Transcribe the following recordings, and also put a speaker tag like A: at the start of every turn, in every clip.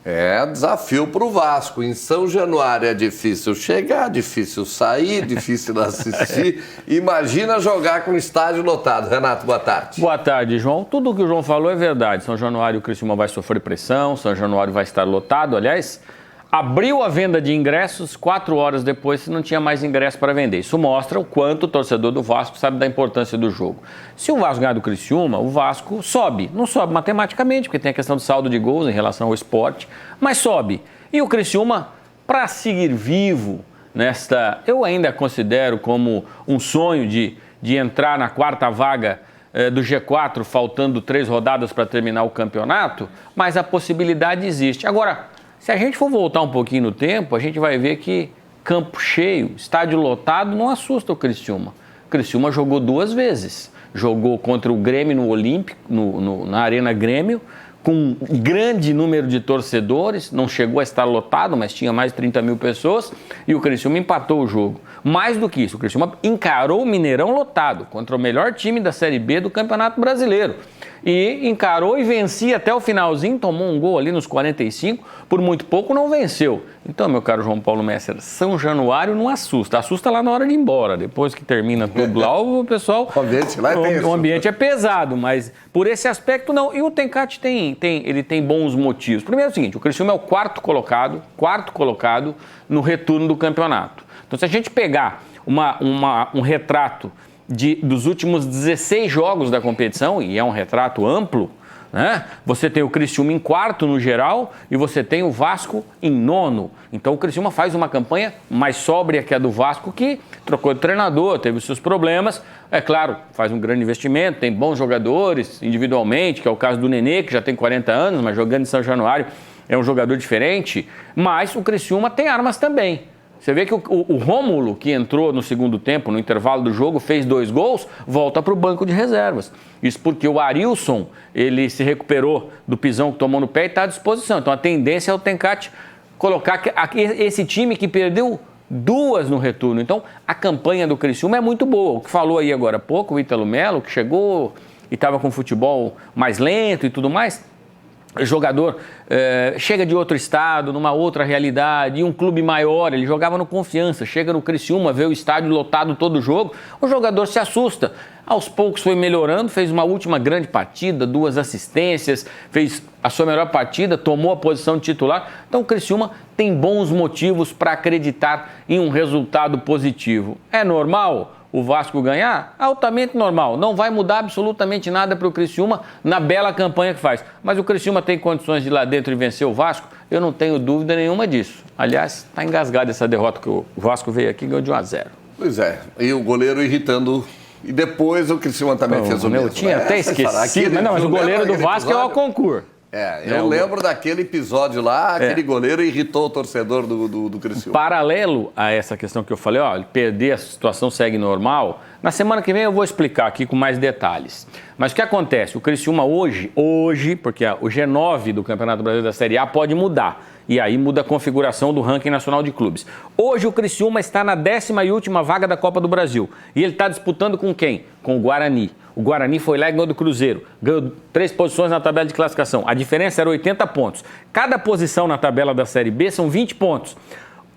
A: É desafio para o Vasco. Em São Januário é difícil chegar, difícil sair, difícil assistir. Imagina jogar com o estádio lotado. Renato, boa tarde.
B: Boa tarde, João. Tudo o que o João falou é verdade. São Januário, o Criciúma vai sofrer pressão, São Januário vai estar lotado. Aliás, abriu a venda de ingressos, 4 horas depois não tinha mais ingresso para vender. Isso mostra o quanto o torcedor do Vasco sabe da importância do jogo. Se o Vasco ganhar do Criciúma, o Vasco sobe. Não sobe matematicamente, porque tem a questão do saldo de gols em relação ao esporte, mas sobe. E o Criciúma, para seguir vivo nesta... Eu ainda considero como um sonho de entrar na 4ª vaga do G4, faltando 3 rodadas para terminar o campeonato, mas a possibilidade existe. Agora, se a gente for voltar um pouquinho no tempo, a gente vai ver que campo cheio, estádio lotado, não assusta o Criciúma. O Criciúma jogou 2 vezes. Jogou contra o Grêmio no Olímpico, na Arena Grêmio, com um grande número de torcedores, não chegou a estar lotado, mas tinha mais de 30 mil pessoas, e o Criciúma empatou o jogo. Mais do que isso, o Criciúma encarou o Mineirão lotado, contra o melhor time da Série B do Campeonato Brasileiro. E encarou e vencia até o finalzinho, tomou um gol ali nos 45, por muito pouco não venceu. Então, meu caro João Paulo Messer, São Januário não assusta, assusta lá na hora de ir embora. Depois que termina tudo lá, o pessoal...
A: O ambiente lá é tenso.
B: O ambiente é pesado, mas por esse aspecto não. E o Tencate ele tem bons motivos. Primeiro é o seguinte, o Criciúma é o quarto colocado no retorno do campeonato. Então, se a gente pegar um retrato dos últimos 16 jogos da competição, e é um retrato amplo, né? Você tem o Criciúma em 4º no geral e você tem o Vasco em 9º. Então o Criciúma faz uma campanha mais sóbria que a do Vasco, que trocou de treinador, teve os seus problemas. É claro, faz um grande investimento, tem bons jogadores individualmente, que é o caso do Nenê, que já tem 40 anos, mas jogando em São Januário é um jogador diferente. Mas o Criciúma tem armas também. Você vê que o Rômulo, que entrou no segundo tempo, no intervalo do jogo, fez 2 gols, volta para o banco de reservas. Isso porque o Arilson, ele se recuperou do pisão que tomou no pé e está à disposição. Então a tendência é o Tencate colocar esse time que perdeu 2 no retorno. Então a campanha do Criciúma é muito boa. O que falou aí agora há pouco, o Ítalo Melo, que chegou e estava com futebol mais lento e tudo mais... O jogador chega de outro estado, numa outra realidade, e um clube maior, ele jogava no Confiança, chega no Criciúma, vê o estádio lotado todo jogo, o jogador se assusta. Aos poucos foi melhorando, fez uma última grande partida, 2 assistências, fez a sua melhor partida, tomou a posição de titular. Então o Criciúma tem bons motivos para acreditar em um resultado positivo. É normal o Vasco ganhar? Altamente normal. Não vai mudar absolutamente nada para o Criciúma na bela campanha que faz. Mas o Criciúma tem condições de ir lá dentro e vencer o Vasco? Eu não tenho dúvida nenhuma disso. Aliás, está engasgada essa derrota que o Vasco veio aqui e ganhou de 1-0.
A: Pois é. E o goleiro irritando. E depois o Criciúma também fez o mesmo.
B: Eu tinha até esquecido. Mas o goleiro do Vasco é o Alconcourt.
A: Eu lembro daquele episódio lá, aquele goleiro irritou o torcedor do Criciúma.
B: Paralelo a essa questão que eu falei, ele perder, a situação segue normal. Na semana que vem eu vou explicar aqui com mais detalhes. Mas o que acontece? O Criciúma hoje, porque o G9 do Campeonato Brasileiro da Série A pode mudar. E aí muda a configuração do ranking nacional de clubes. Hoje o Criciúma está na 10ª e última vaga da Copa do Brasil. E ele está disputando com quem? Com o Guarani. O Guarani foi lá e ganhou do Cruzeiro. Ganhou 3 posições na tabela de classificação. A diferença era 80 pontos. Cada posição na tabela da Série B são 20 pontos.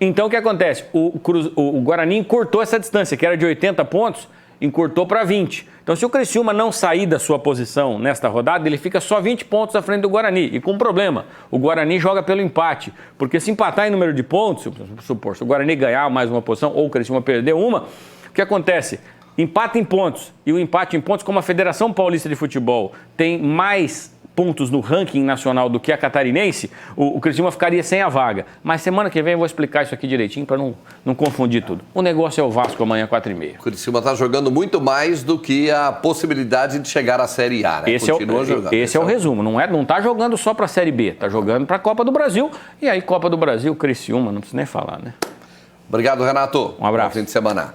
B: Então o que acontece? O Guarani encurtou essa distância, que era de 80 pontos, encurtou para 20. Então se o Criciúma não sair da sua posição nesta rodada, ele fica só 20 pontos à frente do Guarani. E com um problema, o Guarani joga pelo empate. Porque se empatar em número de pontos, supor, se o Guarani ganhar mais uma posição ou o Criciúma perder uma, o que acontece? Empata em pontos. E o empate em pontos, como a Federação Paulista de Futebol tem mais pontos no ranking nacional do que a catarinense, o Criciúma ficaria sem a vaga. Mas semana que vem eu vou explicar isso aqui direitinho para não confundir tudo. O negócio é o Vasco amanhã, 4h30.
A: O Criciúma está jogando muito mais do que a possibilidade de chegar à Série A, né?
B: Esse é o resumo. Não está jogando só para a Série B, está jogando para a Copa do Brasil. E aí, Copa do Brasil, Criciúma, não precisa nem falar, né?
A: Obrigado, Renato.
B: Um abraço.
A: Bom fim de semana.